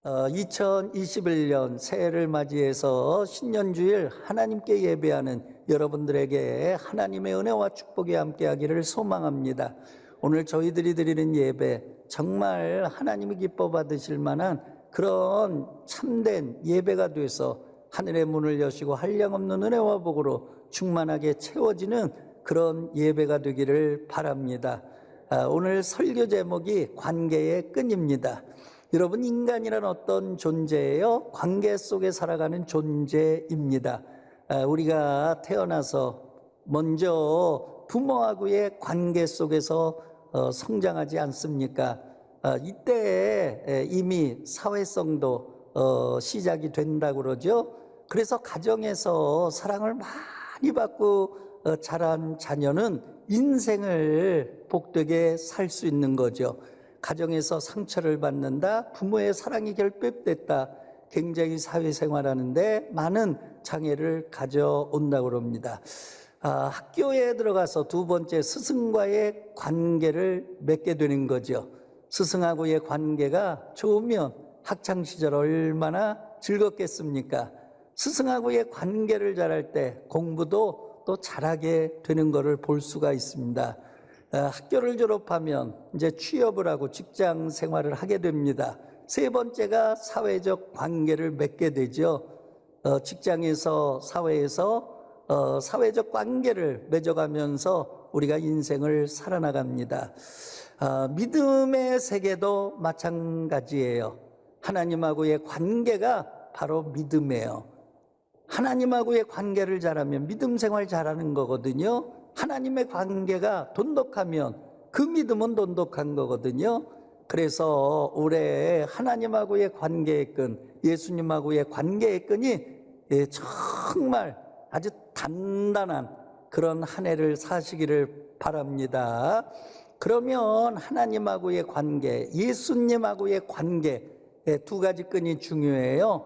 2021년 새해를 맞이해서 신년주일 하나님께 예배하는 여러분들에게 하나님의 은혜와 축복이 함께하기를 소망합니다. 오늘 저희들이 드리는 예배 정말 하나님이 기뻐 받으실 만한 그런 참된 예배가 돼서 하늘의 문을 여시고 한량없는 은혜와 복으로 충만하게 채워지는 그런 예배가 되기를 바랍니다. 오늘 설교 제목이 관계의 끈입니다. 여러분, 인간이란 어떤 존재예요? 관계 속에 살아가는 존재입니다. 우리가 태어나서 먼저 부모하고의 관계 속에서 성장하지 않습니까? 이때 이미 사회성도 시작이 된다고 그러죠. 그래서 가정에서 사랑을 많이 받고 자란 자녀는 인생을 복되게 살 수 있는 거죠. 가정에서 상처를 받는다, 부모의 사랑이 결핍됐다, 굉장히 사회생활하는데 많은 장애를 가져온다고 합니다. 학교에 들어가서 두 번째 스승과의 관계를 맺게 되는 거죠. 스승하고의 관계가 좋으면 학창시절 얼마나 즐겁겠습니까? 스승하고의 관계를 잘할 때 공부도 또 잘하게 되는 것을 볼 수가 있습니다. 학교를 졸업하면 이제 취업을 하고 직장 생활을 하게 됩니다. 세 번째가 사회적 관계를 맺게 되죠. 직장에서 사회에서 사회적 관계를 맺어가면서 우리가 인생을 살아나갑니다. 믿음의 세계도 마찬가지예요. 하나님하고의 관계가 바로 믿음이에요. 하나님하고의 관계를 잘하면 믿음 생활 잘하는 거거든요. 하나님의 관계가 돈독하면 그 믿음은 돈독한 거거든요. 그래서 올해 하나님하고의 관계의 끈, 예수님하고의 관계의 끈이 정말 아주 단단한 그런 한 해를 사시기를 바랍니다. 그러면 하나님하고의 관계, 예수님하고의 관계, 두 가지 끈이 중요해요.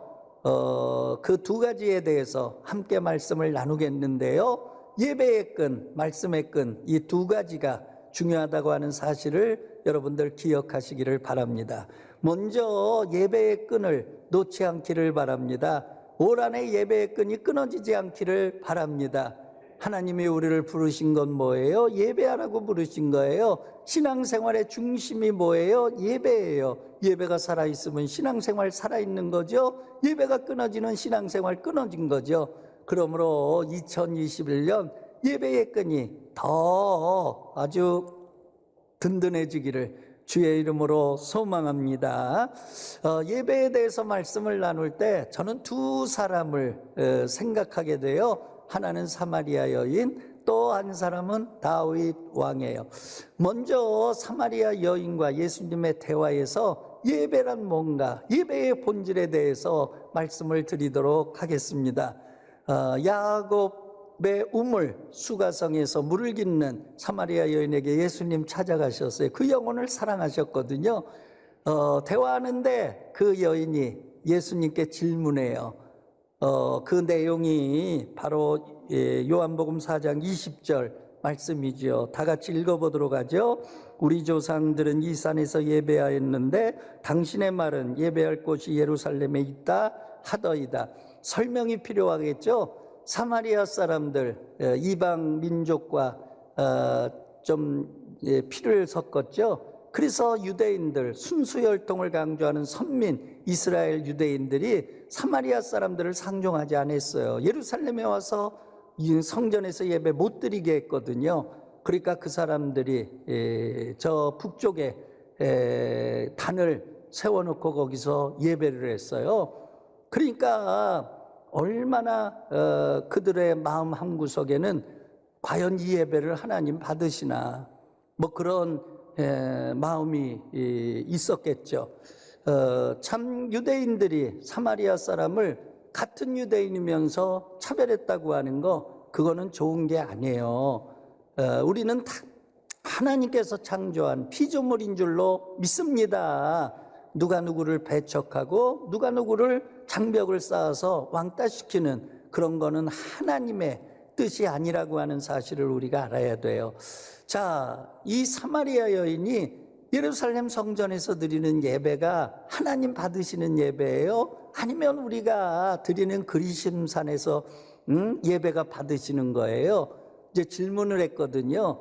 그 두 가지에 대해서 함께 말씀을 나누겠는데요. 예배의 끈, 말씀의 끈, 이 두 가지가 중요하다고 하는 사실을 여러분들 기억하시기를 바랍니다. 먼저 예배의 끈을 놓지 않기를 바랍니다. 올 한해 예배의 끈이 끊어지지 않기를 바랍니다. 하나님이 우리를 부르신 건 뭐예요? 예배하라고 부르신 거예요. 신앙생활의 중심이 뭐예요? 예배예요. 예배가 살아있으면 신앙생활 살아있는 거죠. 예배가 끊어지는 신앙생활 끊어진 거죠. 그러므로 2021년 예배의 끈이 더 아주 든든해지기를 주의 이름으로 소망합니다. 예배에 대해서 말씀을 나눌 때 저는 두 사람을 생각하게 돼요. 하나는 사마리아 여인, 또 한 사람은 다윗 왕이에요. 먼저 사마리아 여인과 예수님의 대화에서 예배란 뭔가, 예배의 본질에 대해서 말씀을 드리도록 하겠습니다. 야곱의 우물 수가성에서 물을 깃는 사마리아 여인에게 예수님 찾아가셨어요. 그 영혼을 사랑하셨거든요. 대화하는데 그 여인이 예수님께 질문해요. 그 내용이 바로 요한복음 4장 20절 말씀이죠. 다 같이 읽어보도록 하죠. 우리 조상들은 이 산에서 예배하였는데 당신의 말은 예배할 곳이 예루살렘에 있다 하더이다. 설명이 필요하겠죠. 사마리아 사람들, 이방 민족과 좀 피를 섞었죠. 그래서 유대인들, 순수혈통을 강조하는 선민 이스라엘 유대인들이 사마리아 사람들을 상종하지 않았어요. 예루살렘에 와서 성전에서 예배 못 드리게 했거든요. 그러니까 그 사람들이 저 북쪽에 단을 세워놓고 거기서 예배를 했어요. 그러니까 얼마나 그들의 마음 한구석에는 과연 이 예배를 하나님 받으시나 뭐 그런 마음이 있었겠죠. 참 유대인들이 사마리아 사람을 같은 유대인이면서 차별했다고 하는 거, 그거는 좋은 게 아니에요. 우리는 하나님께서 창조한 피조물인 줄로 믿습니다. 누가 누구를 배척하고 누가 누구를 장벽을 쌓아서 왕따시키는 그런 거는 하나님의 뜻이 아니라고 하는 사실을 우리가 알아야 돼요. 자, 이 사마리아 여인이 예루살렘 성전에서 드리는 예배가 하나님 받으시는 예배예요? 아니면 우리가 드리는 그리심산에서 예배가 받으시는 거예요? 이제 질문을 했거든요.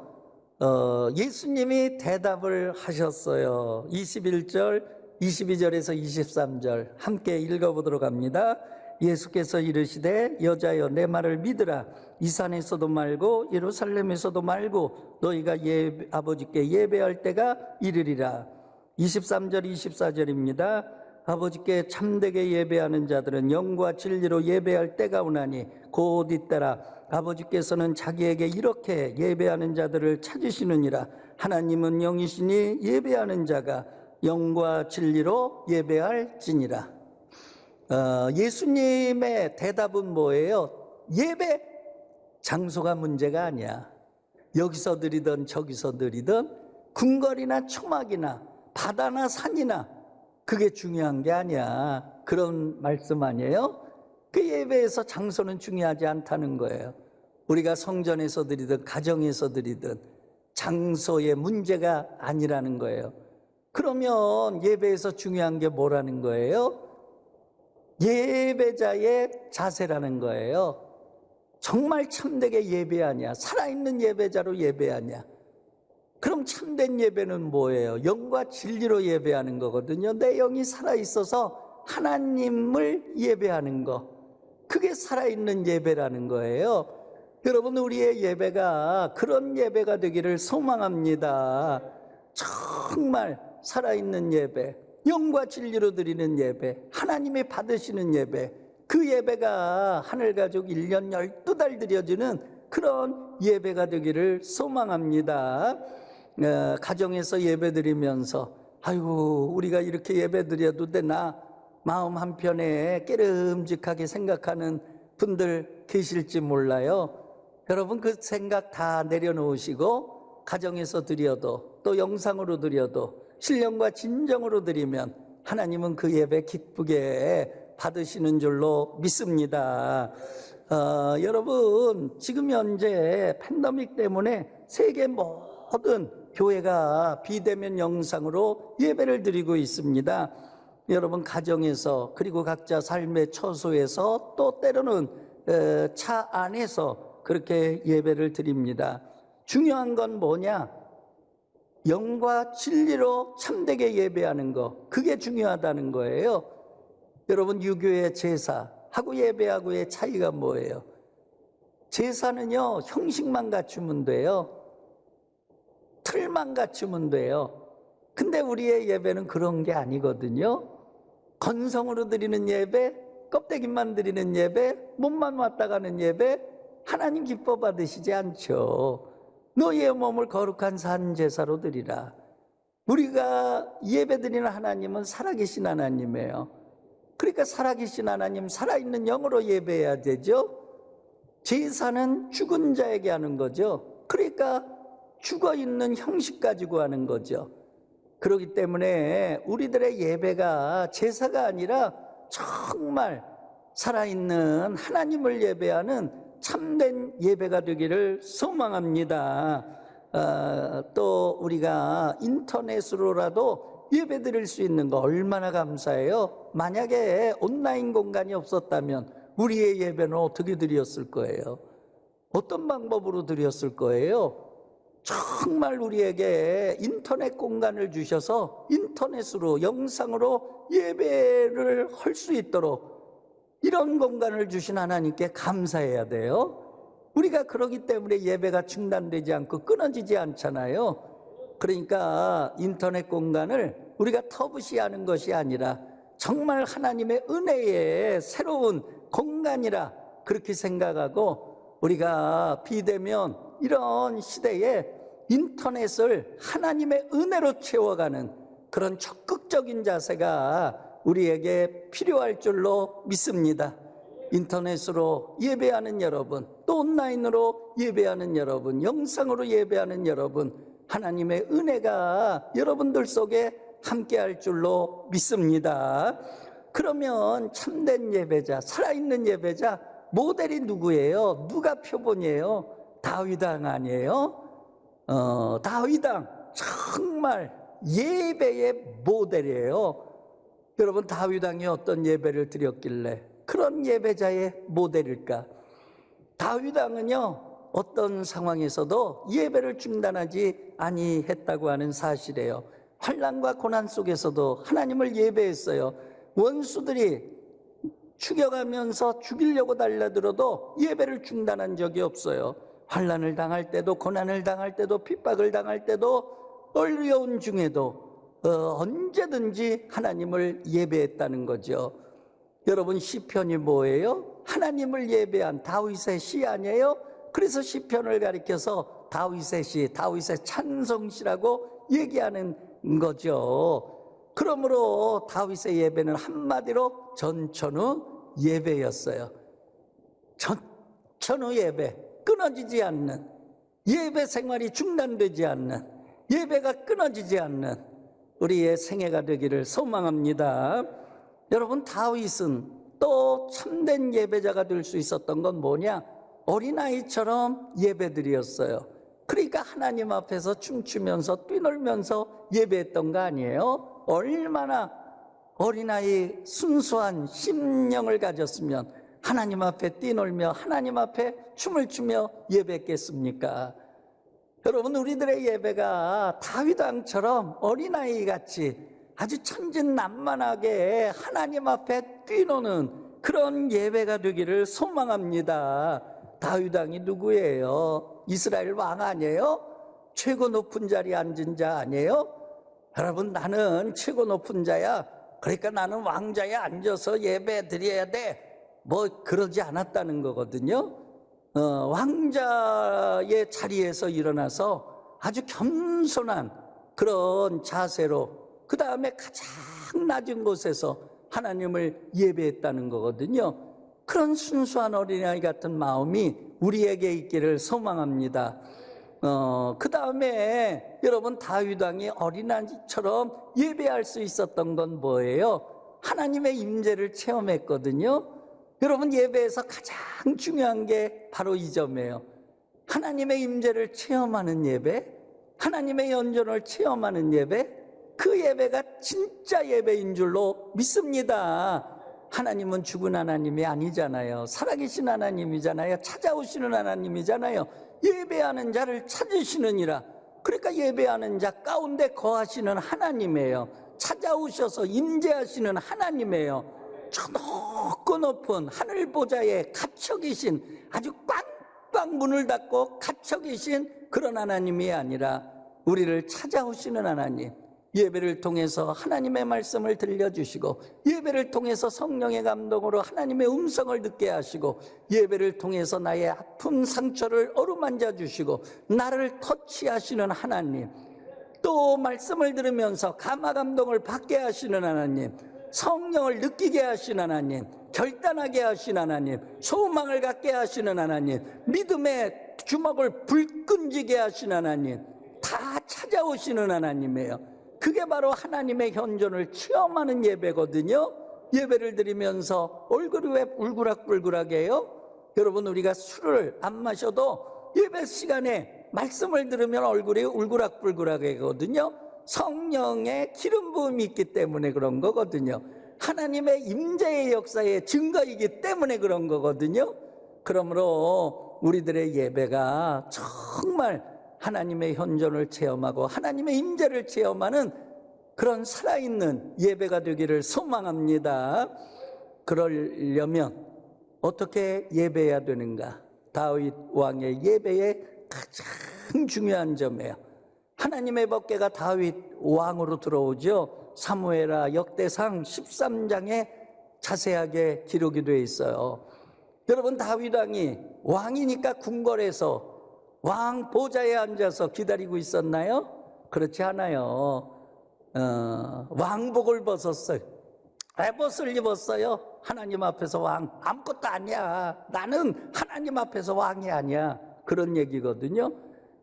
예수님이 대답을 하셨어요. 21절, 22절에서 23절 함께 읽어보도록 합니다. 예수께서 이르시되 여자여 내 말을 믿으라. 이 산에서도 말고 예루살렘에서도 말고 너희가 아버지께 예배할 때가 이르리라. 23절 24절입니다. 아버지께 참되게 예배하는 자들은 영과 진리로 예배할 때가 오나니 곧 이때라. 아버지께서는 자기에게 이렇게 예배하는 자들을 찾으시느니라. 하나님은 영이시니 예배하는 자가 영과 진리로 예배할지니라. 예수님의 대답은 뭐예요? 예배 장소가 문제가 아니야. 여기서 드리든 저기서 드리든 궁궐이나 초막이나 바다나 산이나 그게 중요한 게 아니야. 그런 말씀 아니에요? 그 예배에서 장소는 중요하지 않다는 거예요. 우리가 성전에서 드리든 가정에서 드리든 장소의 문제가 아니라는 거예요. 그러면 예배에서 중요한 게 뭐라는 거예요? 예배자의 자세라는 거예요. 정말 참되게 예배하냐? 살아있는 예배자로 예배하냐? 그럼 참된 예배는 뭐예요? 영과 진리로 예배하는 거거든요. 내 영이 살아있어서 하나님을 예배하는 거, 그게 살아있는 예배라는 거예요. 여러분, 우리의 예배가 그런 예배가 되기를 소망합니다. 정말 살아있는 예배, 영과 진리로 드리는 예배, 하나님이 받으시는 예배, 그 예배가 하늘가족 1년 12달 드려지는 그런 예배가 되기를 소망합니다. 가정에서 예배 드리면서 아이고 우리가 이렇게 예배 드려도 되나 마음 한편에 깨름직하게 생각하는 분들 계실지 몰라요. 여러분, 그 생각 다 내려놓으시고 가정에서 드려도 또 영상으로 드려도 신령과 진정으로 드리면 하나님은 그 예배 기쁘게 받으시는 줄로 믿습니다. 여러분, 지금 현재 팬데믹 때문에 세계 모든 교회가 비대면 영상으로 예배를 드리고 있습니다. 여러분, 가정에서 그리고 각자 삶의 처소에서 또 때로는 차 안에서 그렇게 예배를 드립니다. 중요한 건 뭐냐? 영과 진리로 참되게 예배하는 거, 그게 중요하다는 거예요. 여러분, 유교의 제사하고 예배하고의 차이가 뭐예요? 제사는요, 형식만 갖추면 돼요. 틀만 갖추면 돼요. 근데 우리의 예배는 그런 게 아니거든요. 건성으로 드리는 예배, 껍데기만 드리는 예배, 몸만 왔다 가는 예배, 하나님 기뻐 받으시지 않죠. 너희의 몸을 거룩한 산 제사로 드리라. 우리가 예배드리는 하나님은 살아계신 하나님이에요. 그러니까 살아계신 하나님, 살아있는 영으로 예배해야 되죠. 제사는 죽은 자에게 하는 거죠. 그러니까 죽어있는 형식 가지고 하는 거죠. 그렇기 때문에 우리들의 예배가 제사가 아니라 정말 살아있는 하나님을 예배하는 참된 예배가 되기를 소망합니다. 또 우리가 인터넷으로라도 예배 드릴 수 있는 거 얼마나 감사해요. 만약에 온라인 공간이 없었다면 우리의 예배는 어떻게 드렸을 거예요? 어떤 방법으로 드렸을 거예요? 정말 우리에게 인터넷 공간을 주셔서 인터넷으로 영상으로 예배를 할 수 있도록 이런 공간을 주신 하나님께 감사해야 돼요. 우리가 그러기 때문에 예배가 중단되지 않고 끊어지지 않잖아요. 그러니까 인터넷 공간을 우리가 터부시하는 것이 아니라 정말 하나님의 은혜의 새로운 공간이라 그렇게 생각하고 우리가 비대면 이런 시대에 인터넷을 하나님의 은혜로 채워가는 그런 적극적인 자세가 우리에게 필요할 줄로 믿습니다. 인터넷으로 예배하는 여러분, 또 온라인으로 예배하는 여러분, 영상으로 예배하는 여러분, 하나님의 은혜가 여러분들 속에 함께할 줄로 믿습니다. 그러면 참된 예배자, 살아있는 예배자 모델이 누구예요? 누가 표본이에요? 다윗 왕 아니에요? 다윗 왕 정말 예배의 모델이에요. 여러분, 다윗 왕이 어떤 예배를 드렸길래 그런 예배자의 모델일까? 다윗 왕은요, 어떤 상황에서도 예배를 중단하지 아니했다고 하는 사실이에요. 환난과 고난 속에서도 하나님을 예배했어요. 원수들이 죽여가면서 죽이려고 달려들어도 예배를 중단한 적이 없어요. 환난을 당할 때도, 고난을 당할 때도, 핍박을 당할 때도, 어려운 중에도 언제든지 하나님을 예배했다는 거죠. 여러분, 시편이 뭐예요? 하나님을 예배한 다윗의 시 아니에요? 그래서 시편을 가리켜서 다윗의 시, 다윗의 찬송시라고 얘기하는 거죠. 그러므로 다윗의 예배는 한마디로 전천후 예배였어요. 전천후 예배, 끊어지지 않는, 예배 생활이 중단되지 않는, 예배가 끊어지지 않는 우리의 생애가 되기를 소망합니다. 여러분, 다윗은 또 참된 예배자가 될 수 있었던 건 뭐냐? 어린아이처럼 예배드렸어요. 그러니까 하나님 앞에서 춤추면서 뛰놀면서 예배했던 거 아니에요? 얼마나 어린아이 순수한 심령을 가졌으면 하나님 앞에 뛰놀며 하나님 앞에 춤을 추며 예배했겠습니까? 여러분, 우리들의 예배가 다윗 왕처럼 어린아이같이 아주 천진난만하게 하나님 앞에 뛰노는 그런 예배가 되기를 소망합니다. 다윗 왕이 누구예요? 이스라엘 왕 아니에요? 최고 높은 자리에 앉은 자 아니에요? 여러분, 나는 최고 높은 자야, 그러니까 나는 왕자에 앉아서 예배 드려야 돼, 뭐 그러지 않았다는 거거든요. 왕자의 자리에서 일어나서 아주 겸손한 그런 자세로, 그 다음에 가장 낮은 곳에서 하나님을 예배했다는 거거든요. 그런 순수한 어린아이 같은 마음이 우리에게 있기를 소망합니다. 그 다음에 여러분, 다윗 왕이 어린아이처럼 예배할 수 있었던 건 뭐예요? 하나님의 임재를 체험했거든요. 여러분, 예배에서 가장 중요한 게 바로 이 점이에요. 하나님의 임재를 체험하는 예배, 하나님의 연전을 체험하는 예배, 그 예배가 진짜 예배인 줄로 믿습니다. 하나님은 죽은 하나님이 아니잖아요. 살아계신 하나님이잖아요. 찾아오시는 하나님이잖아요. 예배하는 자를 찾으시느니라. 그러니까 예배하는 자 가운데 거하시는 하나님이에요. 찾아오셔서 임재하시는 하나님이에요. 저 높고 높은 하늘 보좌에 갇혀 계신, 아주 꽝꽝 문을 닫고 갇혀 계신 그런 하나님이 아니라 우리를 찾아오시는 하나님, 예배를 통해서 하나님의 말씀을 들려주시고, 예배를 통해서 성령의 감동으로 하나님의 음성을 듣게 하시고, 예배를 통해서 나의 아픈 상처를 어루만져 주시고 나를 터치하시는 하나님, 또 말씀을 들으면서 감화 감동을 받게 하시는 하나님, 성령을 느끼게 하시는 하나님, 결단하게 하시는 하나님, 소망을 갖게 하시는 하나님, 믿음의 주먹을 불끈지게 하시는 하나님, 다 찾아오시는 하나님이에요. 그게 바로 하나님의 현존을 체험하는 예배거든요. 예배를 드리면서 얼굴이 왜 울그락불그락해요? 여러분, 우리가 술을 안 마셔도 예배 시간에 말씀을 들으면 얼굴이 울그락불그락하거든요. 성령의 기름 부음이 있기 때문에 그런 거거든요. 하나님의 임재의 역사의 증거이기 때문에 그런 거거든요. 그러므로 우리들의 예배가 정말 하나님의 현존을 체험하고 하나님의 임재를 체험하는 그런 살아있는 예배가 되기를 소망합니다. 그러려면 어떻게 예배해야 되는가? 다윗 왕의 예배의 가장 중요한 점이에요. 하나님의 법궤가 다윗 왕으로 들어오죠. 사무엘하 역대상 13장에 자세하게 기록이 되어 있어요. 여러분, 다윗 왕이 왕이니까 궁궐에서 왕 보좌에 앉아서 기다리고 있었나요? 그렇지 않아요. 왕복을 벗었어요. 에봇을 입었어요. 하나님 앞에서 왕, 아무것도 아니야. 나는 하나님 앞에서 왕이 아니야. 그런 얘기거든요.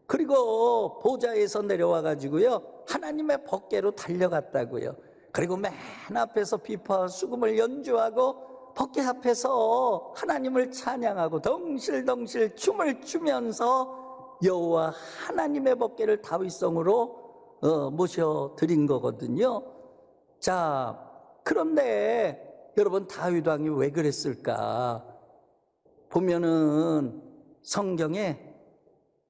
그리고 보좌에서 내려와 가지고요, 하나님의 법궤로 달려갔다고요. 그리고 맨 앞에서 비파와 수금을 연주하고 법궤 앞에서 하나님을 찬양하고 덩실덩실 춤을 추면서 여호와 하나님의 법궤를 다윗성으로 모셔드린 거거든요. 자, 그런데 여러분 다윗 왕이 왜 그랬을까? 보면은 성경에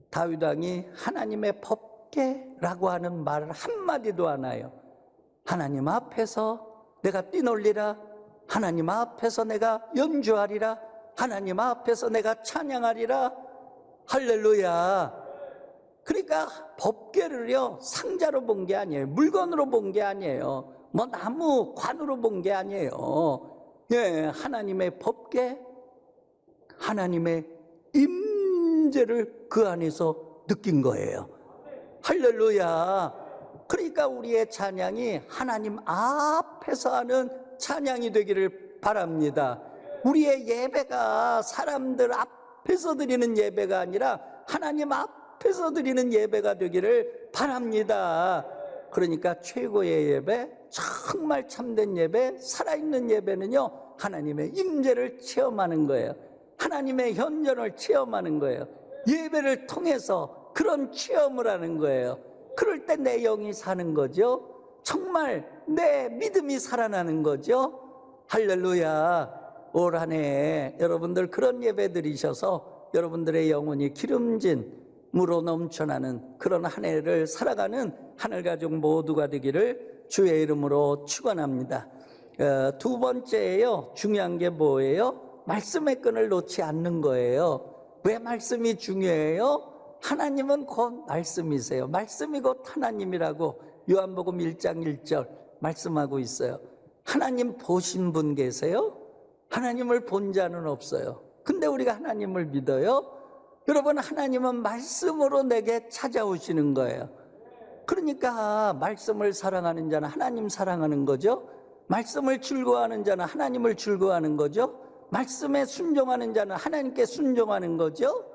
다윗 왕이 하나님의 법궤라고 하는 말을 한마디도 안 해요. 하나님 앞에서 내가 뛰놀리라, 하나님 앞에서 내가 연주하리라, 하나님 앞에서 내가 찬양하리라. 할렐루야. 그러니까 법궤를요 상자로 본 게 아니에요. 물건으로 본 게 아니에요. 뭐 나무 관으로 본 게 아니에요. 예, 하나님의 법궤, 하나님의 임재를 그 안에서 느낀 거예요. 할렐루야. 그러니까 우리의 찬양이 하나님 앞에서 하는 찬양이 되기를 바랍니다. 우리의 예배가 사람들 앞에서 드리는 예배가 아니라 하나님 앞에서 드리는 예배가 되기를 바랍니다. 그러니까 최고의 예배, 정말 참된 예배, 살아있는 예배는요 하나님의 임재를 체험하는 거예요. 하나님의 현존을 체험하는 거예요. 예배를 통해서 그런 체험을 하는 거예요. 그럴 때 내 영이 사는 거죠. 정말 내 믿음이 살아나는 거죠. 할렐루야. 올 한 해 여러분들 그런 예배 드리셔서 여러분들의 영혼이 기름진 무로 넘쳐나는 그런 한 해를 살아가는 하늘가족 모두가 되기를 주의 이름으로 축원합니다. 두 번째예요. 중요한 게 뭐예요? 말씀의 끈을 놓지 않는 거예요. 왜 말씀이 중요해요? 하나님은 곧 말씀이세요. 말씀이 곧 하나님이라고 요한복음 1장 1절 말씀하고 있어요. 하나님 보신 분 계세요? 하나님을 본 자는 없어요. 근데 우리가 하나님을 믿어요? 여러분, 하나님은 말씀으로 내게 찾아오시는 거예요. 그러니까 말씀을 사랑하는 자는 하나님 사랑하는 거죠. 말씀을 즐거워하는 자는 하나님을 즐거워하는 거죠. 말씀에 순종하는 자는 하나님께 순종하는 거죠.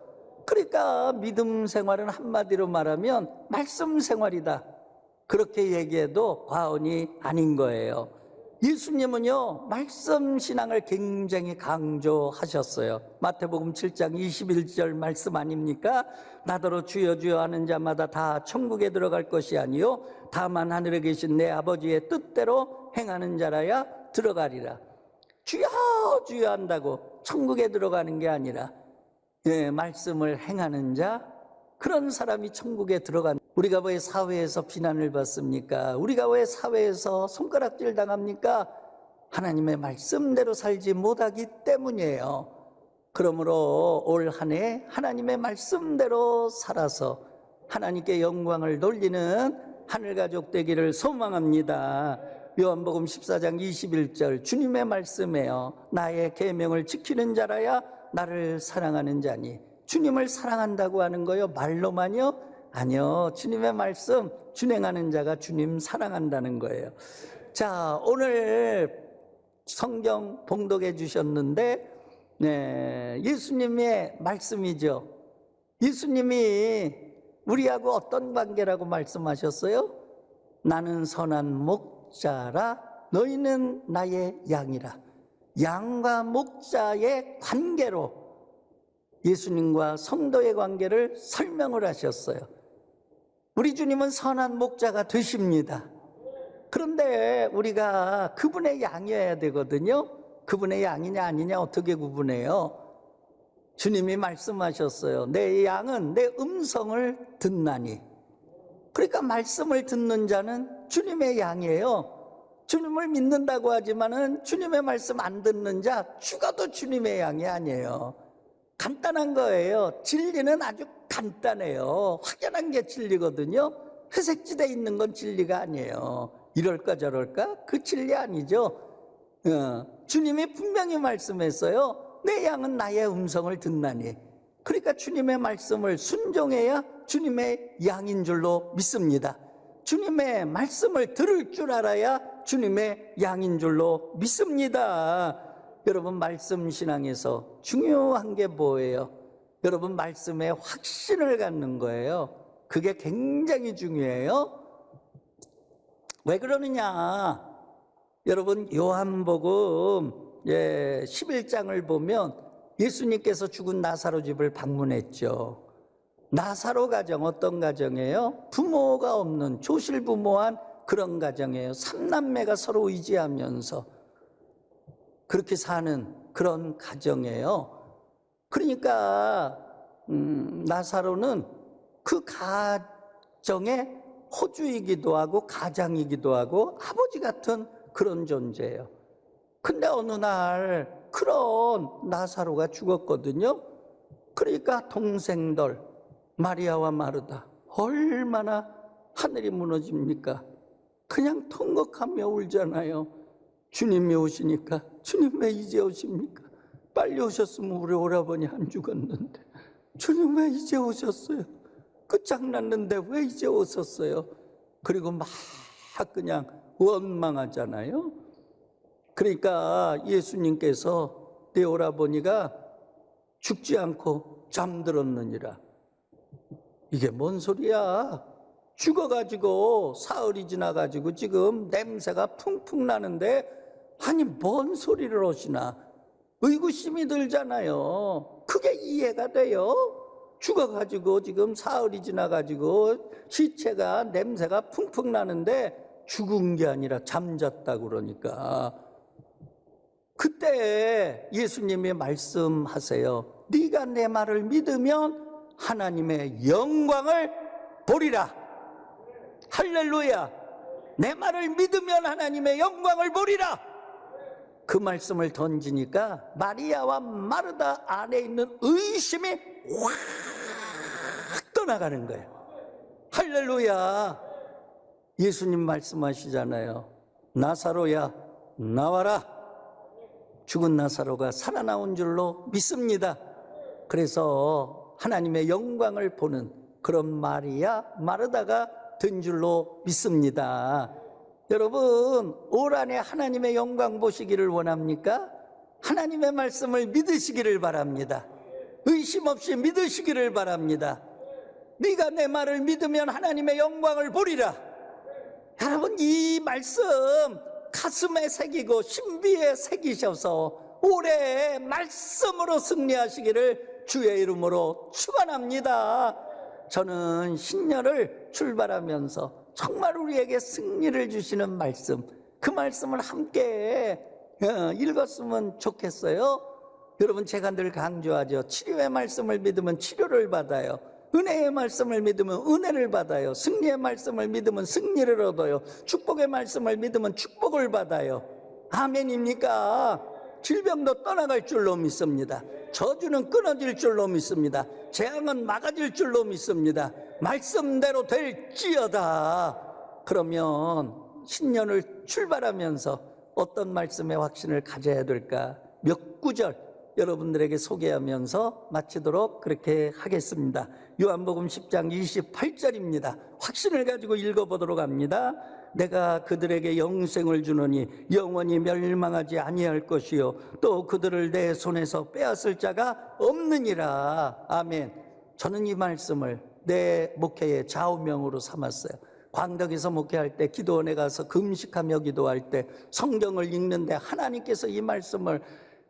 그러니까 믿음 생활은 한마디로 말하면 말씀 생활이다. 그렇게 얘기해도 과언이 아닌 거예요. 예수님은요 말씀 신앙을 굉장히 강조하셨어요. 마태복음 7장 21절 말씀 아닙니까? 나더러 주여 주여 하는 자마다 다 천국에 들어갈 것이 아니요 다만 하늘에 계신 내 아버지의 뜻대로 행하는 자라야 들어가리라. 주여 주여 한다고 천국에 들어가는 게 아니라 말씀을 행하는 자, 그런 사람이 천국에 들어간. 우리가 왜 사회에서 비난을 받습니까? 우리가 왜 사회에서 손가락질 당합니까? 하나님의 말씀대로 살지 못하기 때문이에요. 그러므로 올 한 해 하나님의 말씀대로 살아서 하나님께 영광을 돌리는 하늘가족 되기를 소망합니다. 요한복음 14장 21절 주님의 말씀이에요. 나의 계명을 지키는 자라야 나를 사랑하는 자니. 주님을 사랑한다고 하는 거요 말로만요? 아니요. 주님의 말씀 준행하는 자가 주님 사랑한다는 거예요. 자, 오늘 성경 봉독해 주셨는데 예수님의 말씀이죠. 예수님이 우리하고 어떤 관계라고 말씀하셨어요? 나는 선한 목자라 너희는 나의 양이라. 양과 목자의 관계로 예수님과 성도의 관계를 설명을 하셨어요. 우리 주님은 선한 목자가 되십니다. 그런데 우리가 그분의 양이어야 되거든요. 그분의 양이냐 아니냐 어떻게 구분해요? 주님이 말씀하셨어요. 내 양은 내 음성을 듣나니. 그러니까 말씀을 듣는 자는 주님의 양이에요. 주님을 믿는다고 하지만은 주님의 말씀 안 듣는 자 죽어도 주님의 양이 아니에요. 간단한 거예요. 진리는 아주 간단해요. 확연한 게 진리거든요. 회색지대에 있는 건 진리가 아니에요. 이럴까 저럴까? 그 진리 아니죠. 주님이 분명히 말씀했어요. 내 양은 나의 음성을 듣나니. 그러니까 주님의 말씀을 순종해야 주님의 양인 줄로 믿습니다. 주님의 말씀을 들을 줄 알아야 주님의 양인 줄로 믿습니다. 여러분, 말씀 신앙에서 중요한 게 뭐예요? 여러분, 말씀에 확신을 갖는 거예요. 그게 굉장히 중요해요. 왜 그러느냐? 여러분, 요한복음 11장을 보면 예수님께서 죽은 나사로 집을 방문했죠. 나사로 가정 어떤 가정이에요? 부모가 없는 조실부모한 그런 가정이에요. 삼남매가 서로 의지하면서 그렇게 사는 그런 가정이에요. 그러니까 나사로는 그 가정의 호주이기도 하고 가장이기도 하고 아버지 같은 그런 존재예요. 근데 어느 날 그런 나사로가 죽었거든요. 그러니까 동생들 마리아와 마르다 얼마나 하늘이 무너집니까? 그냥 통곡하며 울잖아요. 주님이 오시니까 주님 왜 이제 오십니까? 빨리 오셨으면 우리 오라버니 안 죽었는데 주님 왜 이제 오셨어요? 끝장났는데 왜 이제 오셨어요? 그리고 막 그냥 원망하잖아요. 그러니까 예수님께서 내 오라버니가 죽지 않고 잠들었느니라. 이게 뭔 소리야? 죽어가지고 사흘이 지나가지고 지금 냄새가 풍풍 나는데 아니 뭔 소리를 하시나? 의구심이 들잖아요. 그게 이해가 돼요? 죽어가지고 지금 사흘이 지나가지고 시체가 냄새가 풍풍 나는데 죽은 게 아니라 잠잤다고 그러니까 그때 예수님이 말씀하세요. 네가 내 말을 믿으면 하나님의 영광을 보리라. 할렐루야. 내 말을 믿으면 하나님의 영광을 보리라. 그 말씀을 던지니까 마리아와 마르다 안에 있는 의심이 확 떠나가는 거예요. 할렐루야. 예수님 말씀하시잖아요. 나사로야 나와라. 죽은 나사로가 살아나온 줄로 믿습니다. 그래서 하나님의 영광을 보는 그런 마리아 마르다가 된 줄로 믿습니다. 여러분 올 한해 하나님의 영광 보시기를 원합니까? 하나님의 말씀을 믿으시기를 바랍니다. 의심 없이 믿으시기를 바랍니다. 네가 내 말을 믿으면 하나님의 영광을 보리라. 여러분 이 말씀 가슴에 새기고 신비에 새기셔서 올해 말씀으로 승리하시기를 주의 이름으로 축원합니다. 저는 신년을 출발하면서 정말 우리에게 승리를 주시는 말씀, 그 말씀을 함께 읽었으면 좋겠어요. 여러분 제가 늘 강조하죠. 치료의 말씀을 믿으면 치료를 받아요. 은혜의 말씀을 믿으면 은혜를 받아요. 승리의 말씀을 믿으면 승리를 얻어요. 축복의 말씀을 믿으면 축복을 받아요. 아멘입니까? 질병도 떠나갈 줄로 믿습니다. 저주는 끊어질 줄로 믿습니다. 재앙은 막아질 줄로 믿습니다. 말씀대로 될지어다. 그러면 신년을 출발하면서 어떤 말씀의 확신을 가져야 될까? 몇 구절 여러분들에게 소개하면서 마치도록 그렇게 하겠습니다. 요한복음 10장 28절입니다. 확신을 가지고 읽어보도록 합니다. 내가 그들에게 영생을 주노니 영원히 멸망하지 아니할 것이요 또 그들을 내 손에서 빼앗을 자가 없느니라. 아멘. 저는 이 말씀을 내 목회의 좌우명으로 삼았어요. 광덕에서 목회할 때, 기도원에 가서 금식하며 기도할 때, 성경을 읽는데 하나님께서 이 말씀을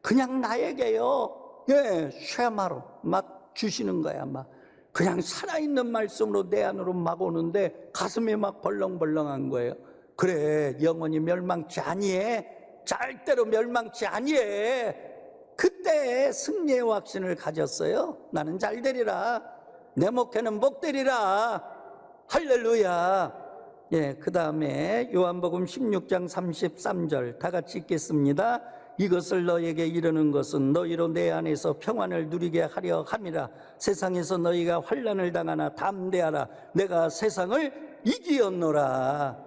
그냥 나에게요, 쉐마로 막 주시는 거야. 막 그냥 살아있는 말씀으로 내 안으로 막 오는데 가슴이 막 벌렁벌렁한 거예요. 그래, 영원히 멸망치 아니해. 절대로 멸망치 아니해. 그때 승리의 확신을 가졌어요. 나는 잘 되리라. 내 목회는 복되리라. 할렐루야. 그 다음에 요한복음 16장 33절 다 같이 읽겠습니다. 이것을 너에게 이르는 것은 너희로 내 안에서 평안을 누리게 하려 함이라. 세상에서 너희가 환난을 당하나 담대하라. 내가 세상을 이기었노라.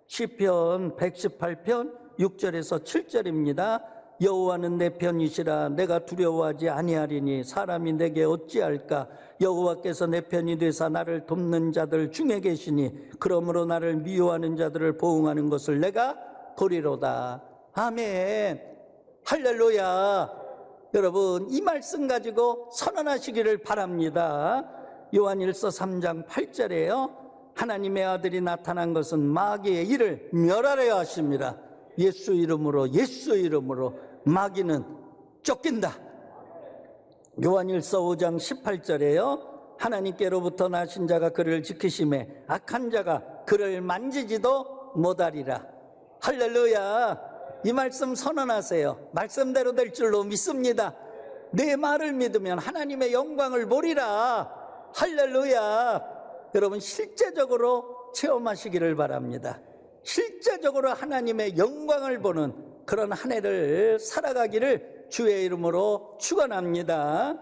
시편 118편 6절에서 7절입니다. 여호와는 내 편이시라. 내가 두려워하지 아니하리니 사람이 내게 어찌할까. 여호와께서 내 편이 되사 나를 돕는 자들 중에 계시니 그러므로 나를 미워하는 자들을 보응하는 것을 내가 보리로다. 아멘. 할렐루야. 여러분 이 말씀 가지고 선언하시기를 바랍니다. 요한일서 3장 8절에요. 하나님의 아들이 나타난 것은 마귀의 일을 멸하려 하십니다. 예수 이름으로 마귀는 쫓긴다. 요한일서 5장 18절에요. 하나님께로부터 나신 자가 그를 지키심에 악한 자가 그를 만지지도 못하리라. 할렐루야. 이 말씀 선언하세요. 말씀대로 될 줄로 믿습니다. 내 말을 믿으면 하나님의 영광을 보리라. 할렐루야. 여러분 실제적으로 체험하시기를 바랍니다. 실제적으로 하나님의 영광을 보는 그런 한 해를 살아가기를 주의 이름으로 축원합니다.